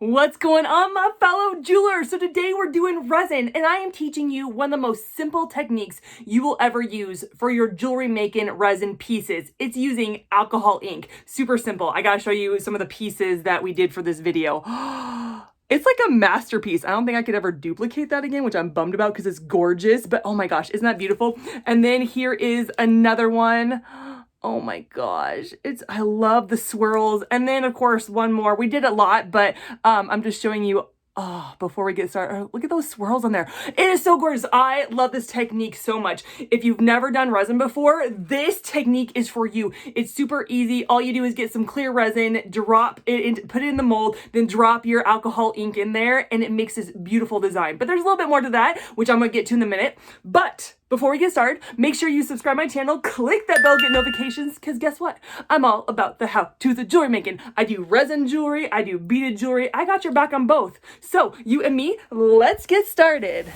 What's going on, my fellow jewelers? So today we're doing resin, and I am teaching you one of the most simple techniques you will ever use for your jewelry making resin pieces. It's using alcohol ink. Super simple. I gotta show you some of the pieces that we did for this video. It's like a masterpiece. I don't think I could ever duplicate that again, which I'm bummed about because it's gorgeous, but oh my gosh, isn't that beautiful? And then here is another one. Oh my gosh, I love the swirls. And then of course, one more. We did a lot, but I'm just showing you, before we get started, look at those swirls on there. It is so gorgeous. I love this technique so much. If you've never done resin before, this technique is for you. It's super easy. All you do is get some clear resin, drop it in, put it in the mold, then drop your alcohol ink in there, and it makes this beautiful design. But there's a little bit more to that, which I'm gonna get to in a minute. But before we get started, make sure you subscribe my channel, click that bell, get notifications, because guess what? I'm all about the how-to the jewelry making. I do resin jewelry, I do beaded jewelry. I got your back on both. So you and me, let's get started.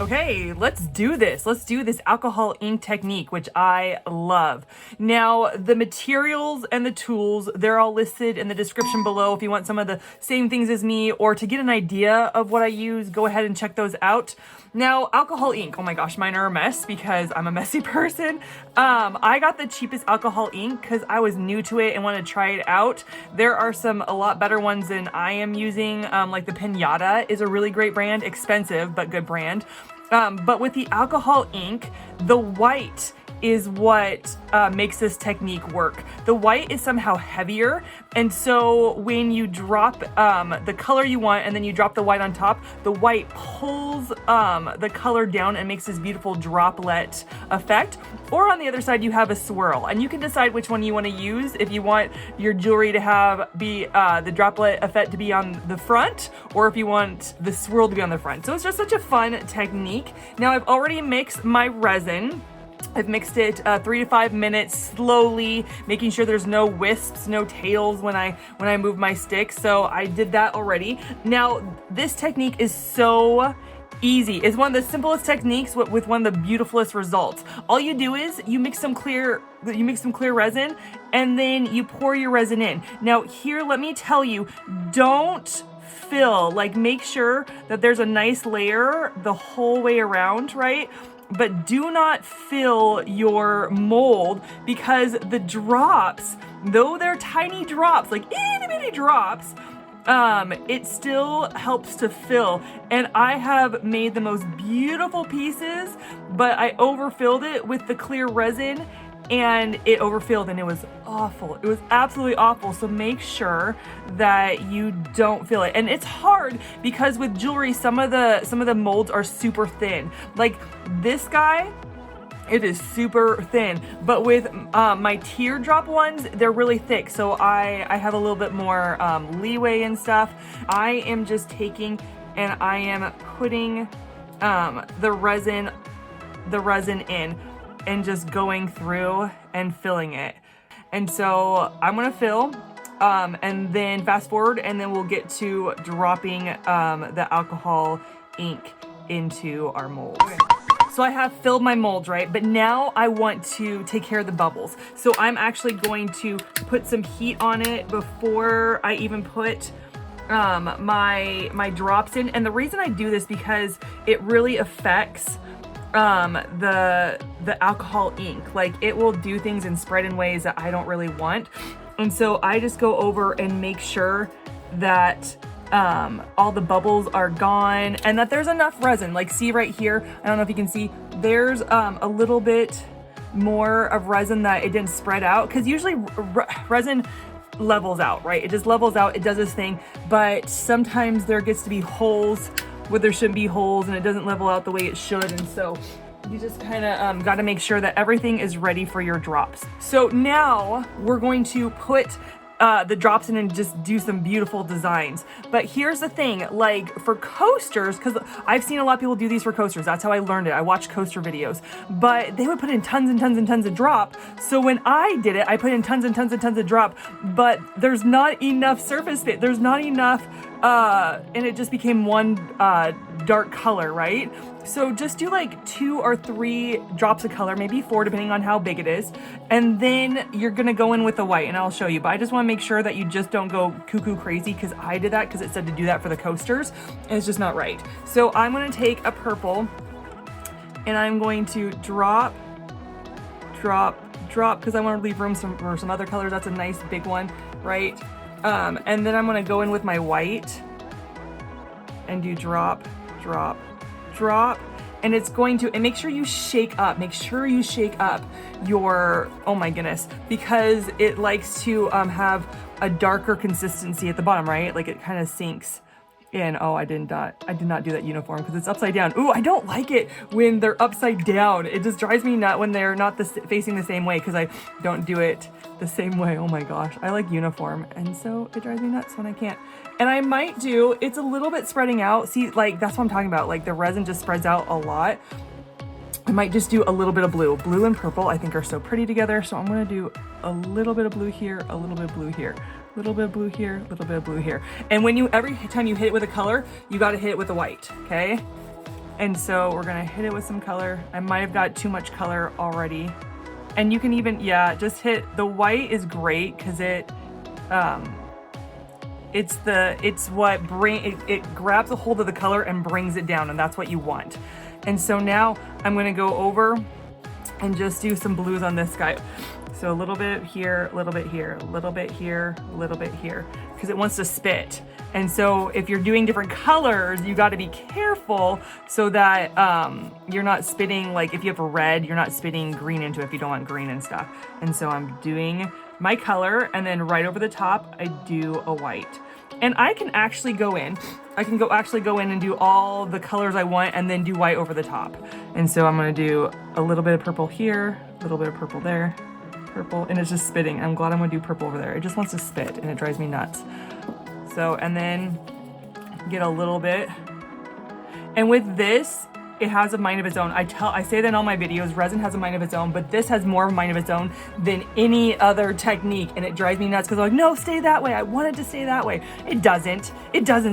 Okay, let's do this. Let's do this alcohol ink technique, which I love. Now, the materials and the tools, they're all listed in the description below. If you want some of the same things as me, or to get an idea of what I use, go ahead and check those out. Now, alcohol ink, oh my gosh, mine are a mess because I'm a messy person. I got the cheapest alcohol ink because I was new to it and wanted to try it out. There are a lot better ones than I am using, like the Pinata is a really great brand, expensive, but good brand. But with the alcohol ink, the white is what makes this technique work. The white is somehow heavier, and so when you drop the color you want and then you drop the white on top, the white pulls the color down and makes this beautiful droplet effect. Or on the other side, you have a swirl, and you can decide which one you want to use. If you want your jewelry to be the droplet effect to be on the front, or if you want the swirl to be on the front. So it's just such a fun technique. Now I've already mixed my resin. I've mixed it 3 to 5 minutes slowly, making sure there's no wisps, no tails when I move my stick. So I did that already. Now this technique is so easy. It's one of the simplest techniques with one of the beautifulest results. All you do is you mix some clear resin, and then you pour your resin in. Now here, let me tell you, don't fill, like make sure that there's a nice layer the whole way around, right? But do not fill your mold, because the drops, though they're tiny drops, like itty bitty drops, it still helps to fill. And I have made the most beautiful pieces, but I overfilled it with the clear resin, and it overfilled, and it was awful. It was absolutely awful. So make sure that you don't fill it. And it's hard because with jewelry, some of the molds are super thin. Like this guy, it is super thin, but with my teardrop ones, they're really thick. So I have a little bit more leeway and stuff. I am just taking and I am putting the resin in and just going through and filling it. And so I'm gonna fill and then fast forward, and then we'll get to dropping the alcohol ink into our molds. Okay. So I have filled my molds, right? But now I want to take care of the bubbles. So I'm actually going to put some heat on it before I even put my drops in. And the reason I do this because it really affects the alcohol ink. Like it will do things and spread in ways that I don't really want. And so I just go over and make sure that all the bubbles are gone and that there's enough resin. Like see right here, I don't know if you can see, there's a little bit more of resin that it didn't spread out, because usually resin levels out, right? It just levels out, it does this thing, but sometimes there gets to be holes where there shouldn't be holes, and it doesn't level out the way it should. And so you just kind of got to make sure that everything is ready for your drops. So now we're going to put the drops in and just do some beautiful designs. But here's the thing, like for coasters, because I've seen a lot of people do these for coasters. That's how I learned it. I watched coaster videos, but they would put in tons and tons and tons of drop. So when I did it, I put in tons and tons and tons of drop, but there's not enough surface fit. There's not enough and it just became one dark color, right? So just do like 2 or 3 drops of color, maybe 4 depending on how big it is. And then you're gonna go in with the white, and I'll show you. But I just wanna make sure that you just don't go cuckoo crazy, because I did that because it said to do that for the coasters, and it's just not right. So I'm gonna take a purple, and I'm going to drop, because I wanna leave room for some other colors. That's a nice big one, right? And then I'm gonna go in with my white and do drop, and it's going to, and make sure you shake up your, oh my goodness, because it likes to have a darker consistency at the bottom, right? Like it kind of sinks in. Oh, I did not do that uniform because it's upside down. Ooh, I don't like it when they're upside down. It just drives me nuts when they're not facing the same way, because I don't do it the same way. Oh my gosh, I like uniform, and so it drives me nuts when I can't. And I might do, it's a little bit spreading out. See, like that's what I'm talking about. Like the resin just spreads out a lot. I might just do a little bit of blue. Blue and purple I think are so pretty together. So I'm gonna do a little bit of blue here, a little bit of blue here, a little bit of blue here, a little bit of blue here. And when every time you hit it with a color, you gotta hit it with the white, okay? And so we're gonna hit it with some color. I might have got too much color already. And you can even, yeah, just hit, the white is great because it grabs a hold of the color and brings it down, and that's what you want. And so now I'm gonna go over and just do some blues on this guy. So a little bit here, a little bit here, a little bit here, a little bit here, because it wants to spit. And so if you're doing different colors, you got to be careful so that you're not spitting, like if you have a red, you're not spitting green into it if you don't want green and stuff. And so I'm doing my color, and then right over the top, I do a white. And I can actually go in. I can actually go in and do all the colors I want, and then do white over the top. And so I'm gonna do a little bit of purple here, a little bit of purple there, purple, and it's just spitting. I'm glad I'm gonna do purple over there. It just wants to spit, and it drives me nuts. So, and then get a little bit. And with this, it has a mind of its own. I say that in all my videos, resin has a mind of its own, but this has more of a mind of its own than any other technique, and it drives me nuts because I'm like, no, stay that way. I want it to stay that way. It doesn't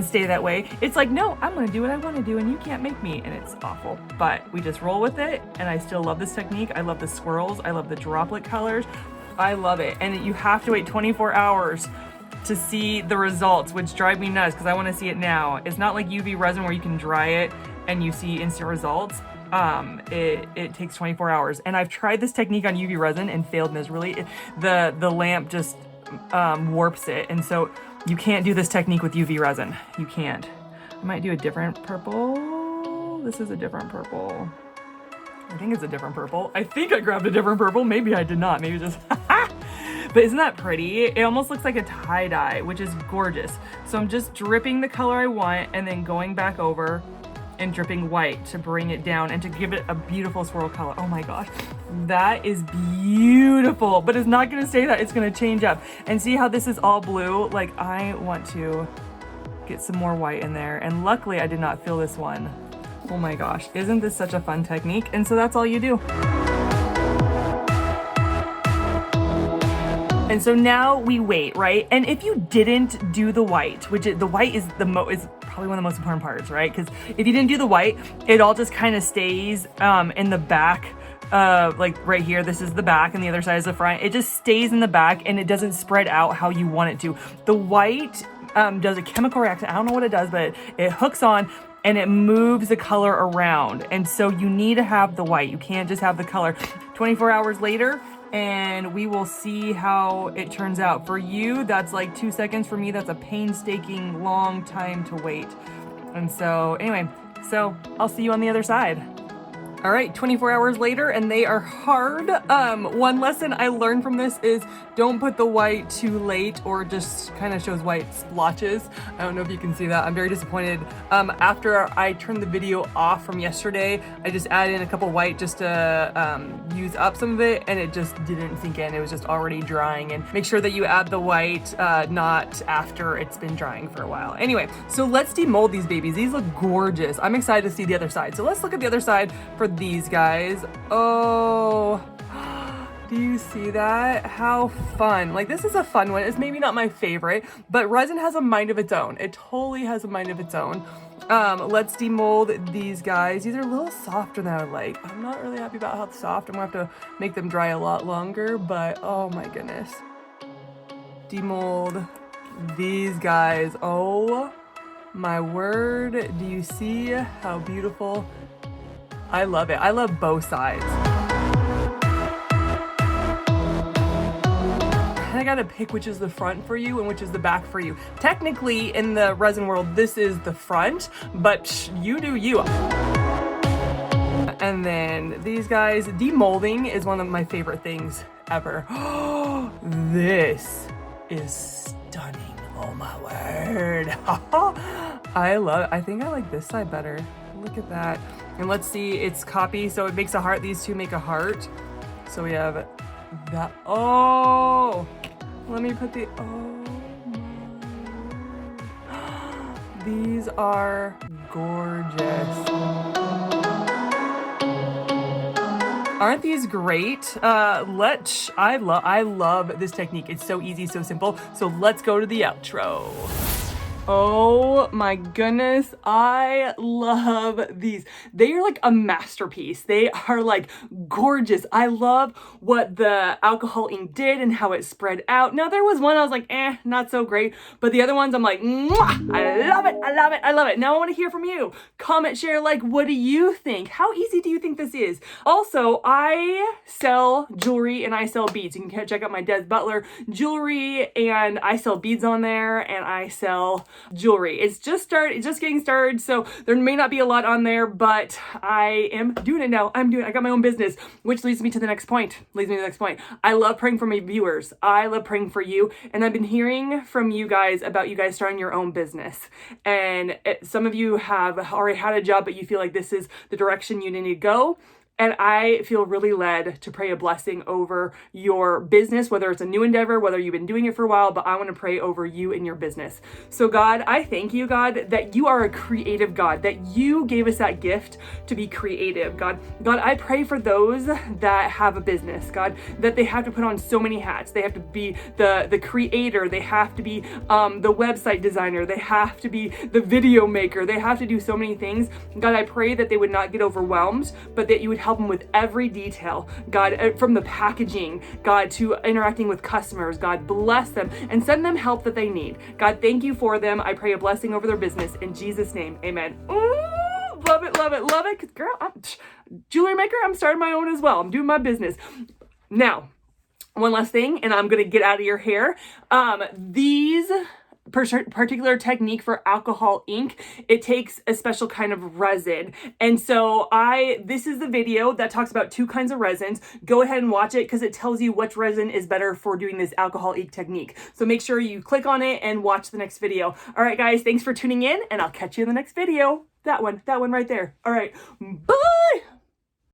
stay that way. It's like, no, I'm gonna do what I wanna do and you can't make me, and it's awful. But we just roll with it, and I still love this technique. I love the swirls. I love the droplet colors. I love it. And you have to wait 24 hours to see the results, which drive me nuts because I wanna see it now. It's not like UV resin where you can dry it and you see instant results. It takes 24 hours. And I've tried this technique on UV resin and failed miserably. The lamp just warps it. And so you can't do this technique with UV resin. You can't. I might do a different purple. This is a different purple. I think it's a different purple. I think I grabbed a different purple. Maybe I did not. Maybe just, but isn't that pretty? It almost looks like a tie-dye, which is gorgeous. So I'm just dripping the color I want and then going back over and dripping white to bring it down and to give it a beautiful swirl color. Oh my gosh, that is beautiful, but it's not gonna stay that, it's gonna change up. And see how this is all blue? Like, I want to get some more white in there, and luckily I did not feel this one. Oh my gosh, isn't this such a fun technique? And so that's all you do. And so now we wait, right? And if you didn't do the white, which the white is is probably one of the most important parts, right? Because if you didn't do the white, it all just kind of stays in the back, like right here, this is the back and the other side is the front. It just stays in the back and it doesn't spread out how you want it to. The white does a chemical reaction. I don't know what it does, but it hooks on and it moves the color around. And so you need to have the white. You can't just have the color. 24 hours later, and we will see how it turns out. For you, that's like 2 seconds. For me, that's a painstaking long time to wait. And so anyway, so I'll see you on the other side. All right, 24 hours later, and they are hard. One lesson I learned from this is don't put the white too late, or it just kind of shows white splotches. I don't know if you can see that. I'm very disappointed. After I turned the video off from yesterday, I just added in a couple white just to use up some of it, and it just didn't sink in. It was just already drying. And make sure that you add the white not after it's been drying for a while. Anyway, so let's demold these babies. These look gorgeous. I'm excited to see the other side. So let's look at the other side for these guys. Oh, Do you see that? How fun. Like, this is a fun one. It's maybe not my favorite, but resin has a mind of its own. It totally has a mind of its own. Let's demold these guys. These are a little softer than I would like. I'm not really happy about how soft. I'm gonna have to make them dry a lot longer, but oh my goodness. Demold these guys. Oh my word. Do you see how beautiful? I love it. I love both sides. I gotta pick which is the front for you and which is the back for you. Technically, in the resin world, this is the front, but you do you. And then these guys, demolding is one of my favorite things ever. This is stunning. Oh my word. I love it. I think I like this side better. Look at that. And let's see, it's copy, so it makes a heart. These two make a heart. So we have that. Oh, let me put the, oh my. These are gorgeous. Aren't these great? I love this technique. It's so easy, so simple. So let's go to the outro. Oh my goodness, I love these. They are like a masterpiece. They are like gorgeous. I love what the alcohol ink did and how it spread out. Now there was one I was like, not so great. But the other ones I'm like, mwah! I love it, I love it, I love it. Now I want to hear from you. Comment, share, like, what do you think? How easy do you think this is? Also, I sell jewelry and I sell beads. You can check out my Des Butler jewelry, and I sell beads on there, and I sell jewelry. It's just getting started, so there may not be a lot on there, but I am doing it now. I got my own business, which leads me to the next point. I love praying for my viewers. I love praying for you, and I've been hearing from you guys about you guys starting your own business. And some of you have already had a job, but you feel like this is the direction you need to go. And I feel really led to pray a blessing over your business, whether it's a new endeavor, whether you've been doing it for a while, but I want to pray over you and your business. So God, I thank you, God, that you are a creative God, that you gave us that gift to be creative. God, I pray for those that have a business, God, that they have to put on so many hats. They have to be the creator. They have to be the website designer. They have to be the video maker. They have to do so many things. God, I pray that they would not get overwhelmed, but that you would help them with every detail, God, from the packaging, God, to interacting with customers. God, bless them and send them help that they need. God, thank you for them. I pray a blessing over their business in Jesus' name. Amen. Ooh, love it, love it, love it. 'Cause girl, I'm jewelry maker. I'm starting my own as well. I'm doing my business. Now, one last thing, and I'm going to get out of your hair. These particular technique for alcohol ink, it takes a special kind of resin. And so this is the video that talks about two kinds of resins. Go ahead and watch it because it tells you which resin is better for doing this alcohol ink technique. So make sure you click on it and watch the next video. All right, guys, thanks for tuning in, and I'll catch you in the next video. That one right there. All right, bye.